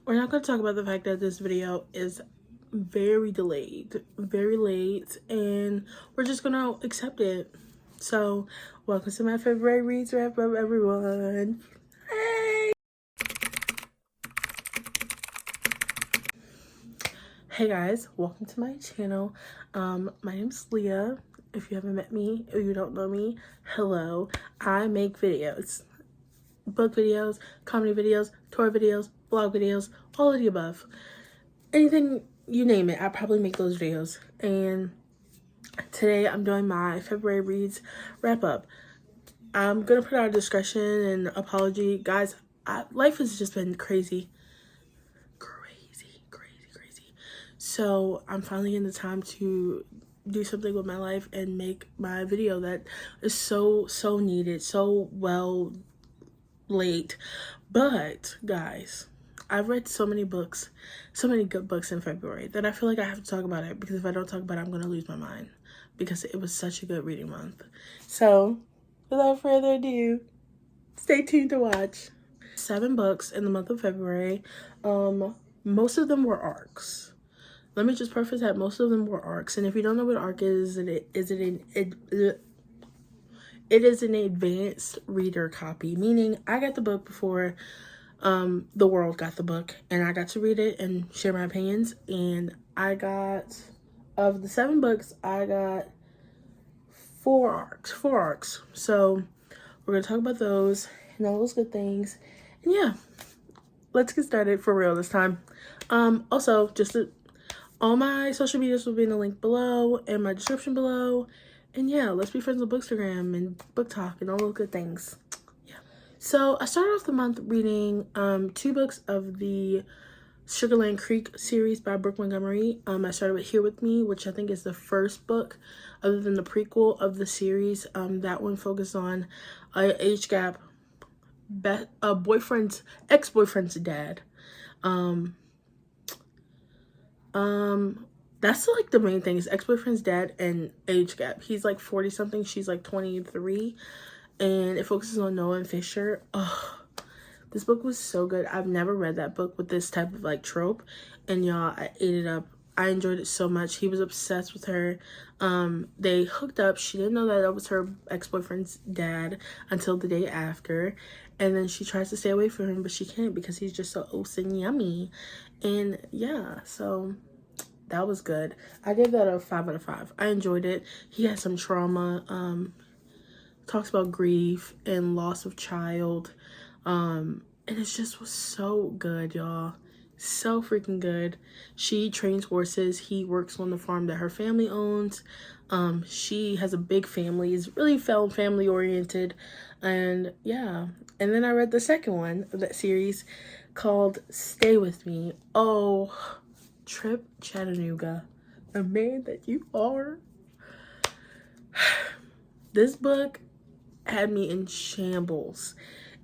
We're not going to talk about the fact that this video is very delayed, very late, and we're just going to accept it. So, welcome to my February Reads Wrap Up, everyone. Hey! Hey guys, welcome to my channel. My name's Leah. If you haven't met me or you don't know me, hello. I make videos. Book videos, comedy videos, tour videos, vlog videos, all of the above. Anything you name it, I probably make those videos. And today I'm doing my February Reads wrap up. I'm gonna put out a discretion and apology. Guys, life has just been crazy. So I'm finally getting the time to do something with my life and make my video that is so needed, so well late. But guys, I've read so many books, so many good books in February that I feel like I have to talk about it, because if I don't talk about it, I'm gonna lose my mind, because it was such a good reading month. So without further ado, stay tuned to watch. 7 books in the month of February. Most of them were arcs. Let me just preface that most of them were arcs. And if you don't know what arc is, it is an advanced reader copy, meaning I got the book before the world got the book, and I got to read it and share my opinions. And I got, of the 7 books, I got 4 arcs. So we're gonna talk about those and all those good things. And yeah, let's get started for real this time. Also, all my social medias will be in the link below and my description below. And yeah, let's be friends with Bookstagram and Book Talk and all those good things. Yeah. So I started off the month reading 2 books of the Sugarland Creek series by Brooke Montgomery. I started with Here With Me, which I think is the first book other than the prequel of the series. That one focused on an age gap, ex-boyfriend's dad. That's like the main thing, is ex-boyfriend's dad and age gap. He's like 40 something, she's like 23, and it focuses on Noah and Fisher. Oh, this book was so good. I've never read that book with this type of like trope, and y'all, I ate it up. I enjoyed it so much. He was obsessed with her. They hooked up. She didn't know that was her ex-boyfriend's dad until the day after, and then she tries to stay away from him, but she can't because he's just so and yummy. And yeah, so that was good. I gave that a 5 out of 5. I enjoyed it. He had some trauma. Talks about grief and loss of child. And it just was so good, y'all. So freaking good. She trains horses. He works on the farm that her family owns. She has a big family. Is really family oriented. And yeah. And then I read the second one of that series called Stay With Me. Oh, Trip Chattanooga, the man that you are. This book had me in shambles.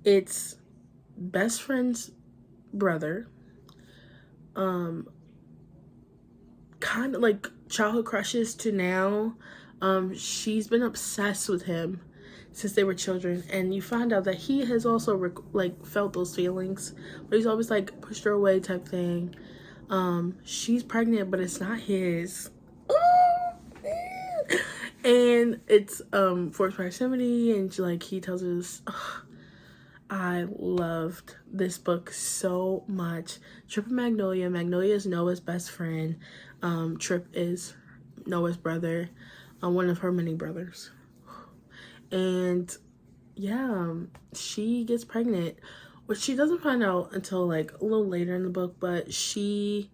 It's best friend's brother, kind of like childhood crushes to now. She's been obsessed with him since they were children, and you find out that he has also like felt those feelings, but he's always like pushed her away type thing. She's pregnant, but it's not his. And it's forced proximity, and he tells us, I loved this book so much. Trip and Magnolia. Magnolia is Noah's best friend. Trip is Noah's brother, one of her many brothers. And yeah, she gets pregnant, which she doesn't find out until like a little later in the book, but she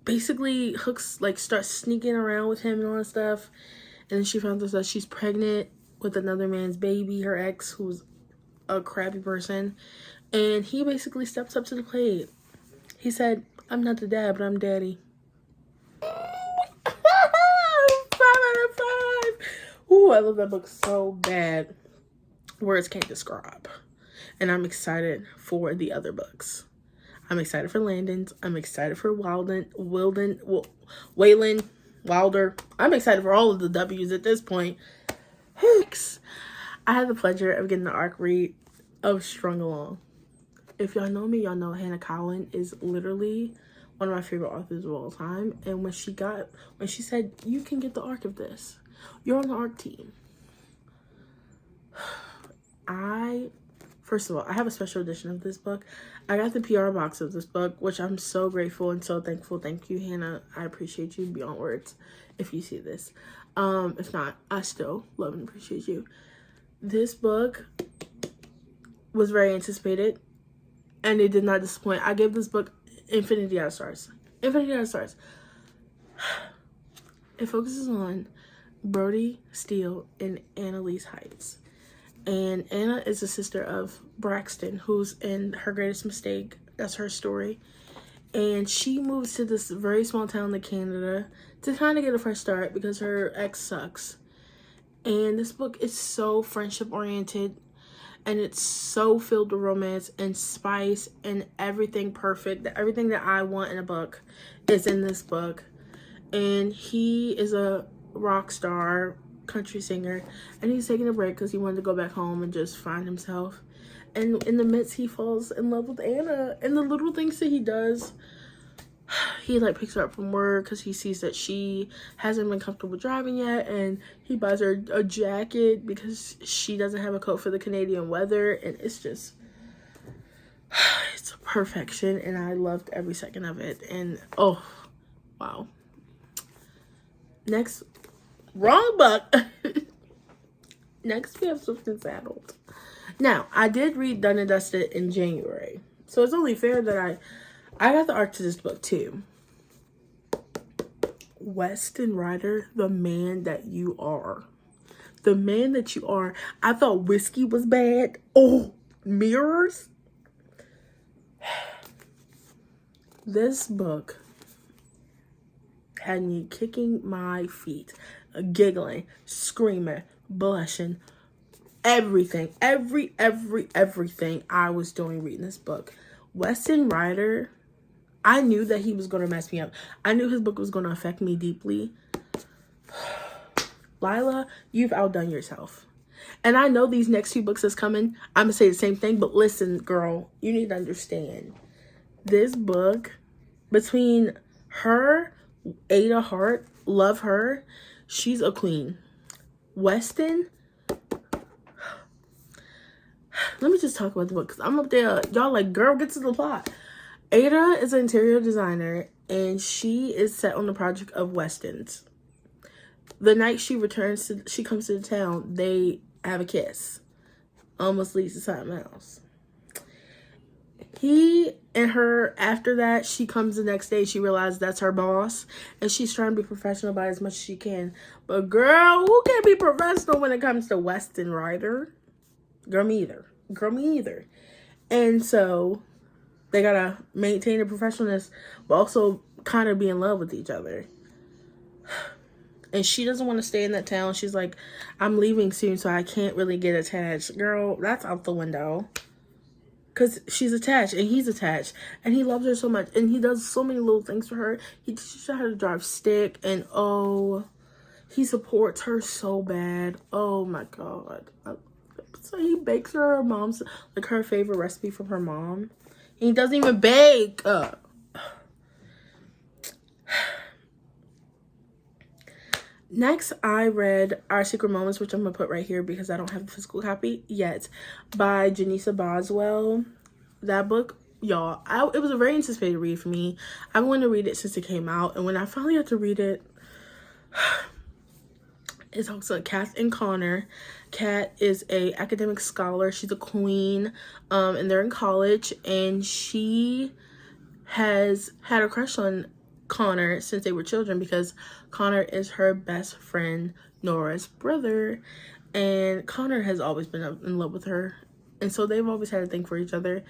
basically starts sneaking around with him and all that stuff. And then she finds out that she's pregnant with another man's baby, her ex, who's a crappy person. And he basically steps up to the plate. He said, I'm not the dad, but I'm daddy. 5 out of 5. Ooh, I love that book so bad. Words can't describe. And I'm excited for the other books. I'm excited for Landon's. I'm excited for Waylon Wilder. I'm excited for all of the W's at this point. I had the pleasure of getting the arc read of Strung Along. If y'all know me, y'all know Hannah Cowan is literally one of my favorite authors of all time. And when she said, you can get the arc of this, you're on the arc team. First of all, I have a special edition of this book. I got the PR box of this book, which I'm so grateful and so thankful. Thank you, Hannah. I appreciate you beyond words if you see this. If not, I still love and appreciate you. This book was very anticipated, and it did not disappoint. I gave this book infinity out of stars. Infinity out of stars. It focuses on Brody Steele and Annalise Heights. And Anna is the sister of Braxton, who's in Her Greatest Mistake. That's her story. And she moves to this very small town in Canada to kind of get a fresh start because her ex sucks. And this book is so friendship oriented. And it's so filled with romance and spice and everything perfect. Everything that I want in a book is in this book. And he is a rock star country singer, and he's taking a break because he wanted to go back home and just find himself. And in the midst, he falls in love with Anna, and the little things that he does, he like picks her up from work because he sees that she hasn't been comfortable driving yet, and he buys her a jacket because she doesn't have a coat for the Canadian weather. And it's just, it's perfection, and I loved every second of it. And oh wow. Next, wrong book. Next we have Swift and Saddled. Now, I did read Done and Dusted in January, so it's only fair that I got the arc to this book too. Weston Ryder, the man that you are. The man that you are. I thought whiskey was bad. Oh, mirrors. This book had me kicking my feet, giggling, screaming, blushing, everything, everything I was doing reading this book. Weston Ryder, I knew that he was going to mess me up. I knew his book was going to affect me deeply. Lila, you've outdone yourself. And I know these next few books that's coming, I'm going to say the same thing, but listen, girl, you need to understand. This book, between her, Ada Hart, love her, she's a queen. Weston, let me just talk about the book because I'm up there, y'all like, girl, get to the plot. Ada is an interior designer, and she is set on the project of Weston's. The night she comes to the town, they have a kiss. Almost leads to something else. He and her, after that, she comes the next day, she realizes that's her boss, and she's trying to be professional about it as much as she can. But girl, who can be professional when it comes to Weston Ryder? Girl, me either. And so they gotta maintain a professionalness, but also kind of be in love with each other. And she doesn't want to stay in that town. She's like, I'm leaving soon, so I can't really get attached. Girl, that's out the window. Because she's attached, and he's attached. And he loves her so much. And he does so many little things for her. He teaches her how to drive stick. And, oh, he supports her so bad. Oh, my God. So he bakes her mom's, like, her favorite recipe from her mom. He doesn't even bake. Next, I read Our Secret Moments, which I'm going to put right here because I don't have the physical copy yet, by Janissa Boswell. That book, y'all, it was a very anticipated read for me. I've wanted to read it since it came out, and when I finally got to read it, it talks about Kat and Connor. Kat is a academic scholar. She's a queen, and they're in college, and she has had a crush on Connor since they were children because Connor is her best friend Nora's brother, and Connor has always been in love with her, and so they've always had a thing for each other.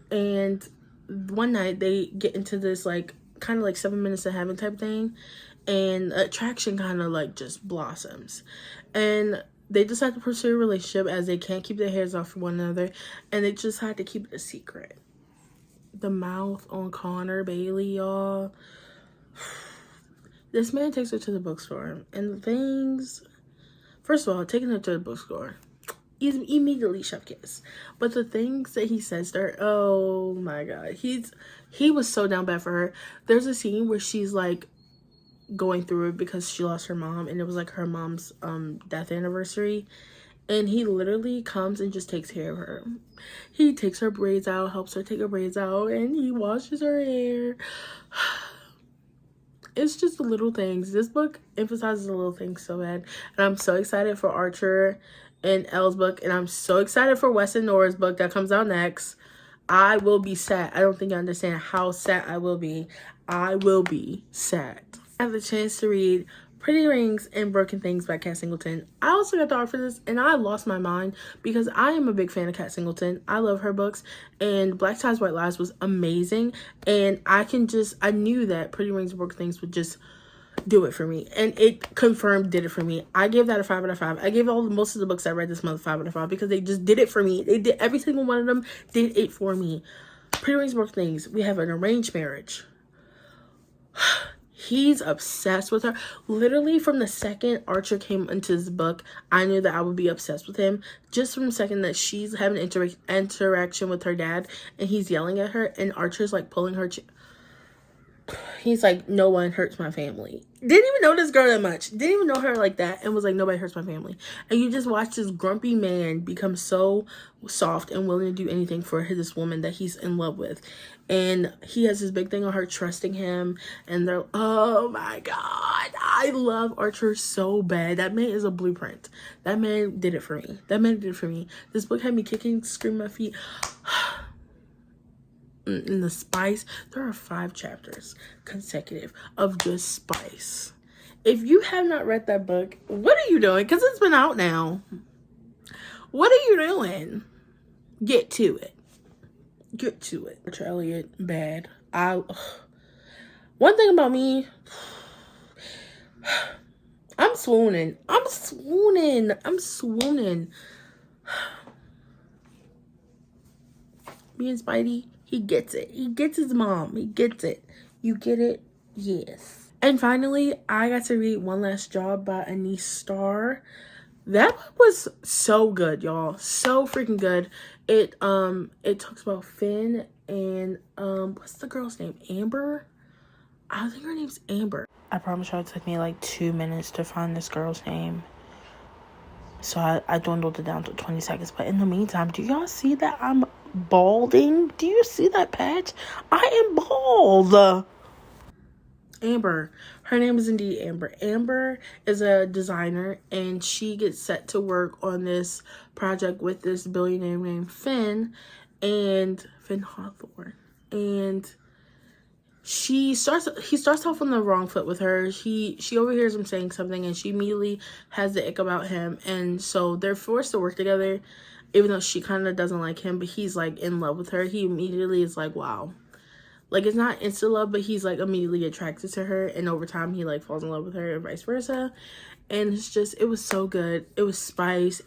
And one night they get into this like kind of like 7 minutes of heaven type thing, and attraction kind of like just blossoms, and they decide to pursue a relationship as they can't keep their hands off from one another, and they just had to keep it a secret. The mouth on Connor Bailey, y'all. This man takes her to the bookstore, and the things, first of all, taking her to the bookstore, immediately chef kiss. But the things that he says to her, oh my god, he was so down bad for her. There's a scene where she's like going through it because she lost her mom, and it was like her mom's death anniversary, and he literally comes and just takes care of her. He takes her braids out, helps her take her braids out, and he washes her hair. It's just the little things. This book emphasizes the little things so bad. And I'm so excited for Archer and Elle's book. And I'm so excited for Wes and Nora's book that comes out next. I will be sad. I don't think you understand how sad I will be. I will be sad. I have the chance to read Pretty Rings and Broken Things by Kat Singleton. I also got the art for this, and I lost my mind because I am a big fan of Kat Singleton. I love her books, and Black Ties, White Lies was amazing, and I knew that Pretty Rings and Broken Things would just do it for me, and it confirmed did it for me. I gave that a 5 out of 5. I gave most of the books I read this month 5 out of 5 because they just did it for me. They did, every single one of them did it for me. Pretty Rings and Broken Things, we have an arranged marriage. He's obsessed with her. Literally from the second Archer came into this book, I knew that I would be obsessed with him. Just from the second that she's having an interaction with her dad and he's yelling at her and Archer's like pulling her. He's like, no one hurts my family. Didn't even know this girl that much. Didn't even know her like that and was like, nobody hurts my family. And you just watch this grumpy man become so soft and willing to do anything for this woman that he's in love with. And he has this big thing on her trusting him. And they're, oh my God. I love Archer so bad. That man is a blueprint. That man did it for me. That man did it for me. This book had me kicking, screaming my feet. In the spice, there are 5 chapters consecutive of just spice. If you have not read that book, what are you doing? Because it's been out now. What are you doing? Get to it. Get to it. Archer Elliott, bad. One thing about me, I'm swooning. I'm swooning. Me and Spidey, he gets it. He gets his mom. He gets it. You get it? Yes. And finally, I got to read One Last Job by Anis Starr. That book was so good, y'all. So freaking good. It talks about Finn and what's the girl's name? Amber? I think her name's Amber. I promise y'all it took me like 2 minutes to find this girl's name. So I dwindled it down to 20 seconds. But in the meantime, do y'all see that I'm balding? Do you see that patch? I am bald. Amber. Her name is indeed Amber. Amber is a designer, and she gets set to work on this project with this billionaire named Finn Hawthorne. And he starts off on the wrong foot with her. She overhears him saying something, and she immediately has the ick about him. And so they're forced to work together, even though she kind of doesn't like him, but he's like in love with her. He immediately is like, wow. Like, it's not instant love, but he's like immediately attracted to her, and over time he like falls in love with her and vice versa. And it's just, it was so good. It was spice.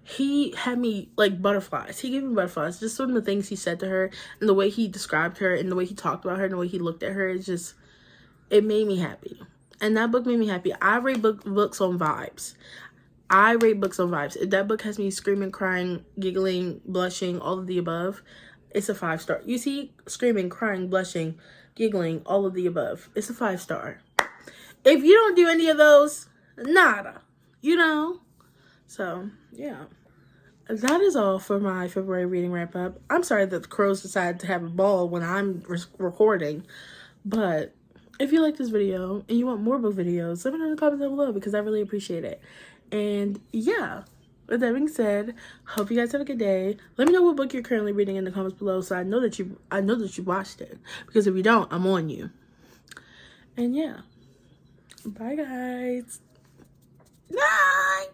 He had me like butterflies. He gave me butterflies. Just some of the things he said to her and the way he described her and the way he talked about her and the way he looked at her. It made me happy. And that book made me happy. I rate books on vibes. If that book has me screaming, crying, giggling, blushing, all of the above, it's a 5-star. You see, screaming, crying, blushing, giggling, all of the above. It's a 5-star. If you don't do any of those, nada. You know? So, yeah. That is all for my February reading wrap up. I'm sorry that the crows decided to have a ball when I'm recording. But if you like this video and you want more book videos, let me know in the comments down below because I really appreciate it. And yeah. With that being said, hope you guys have a good day. Let me know what book you're currently reading in the comments below so I know that you watched it. Because if you don't, I'm on you. And yeah. Bye guys. Bye.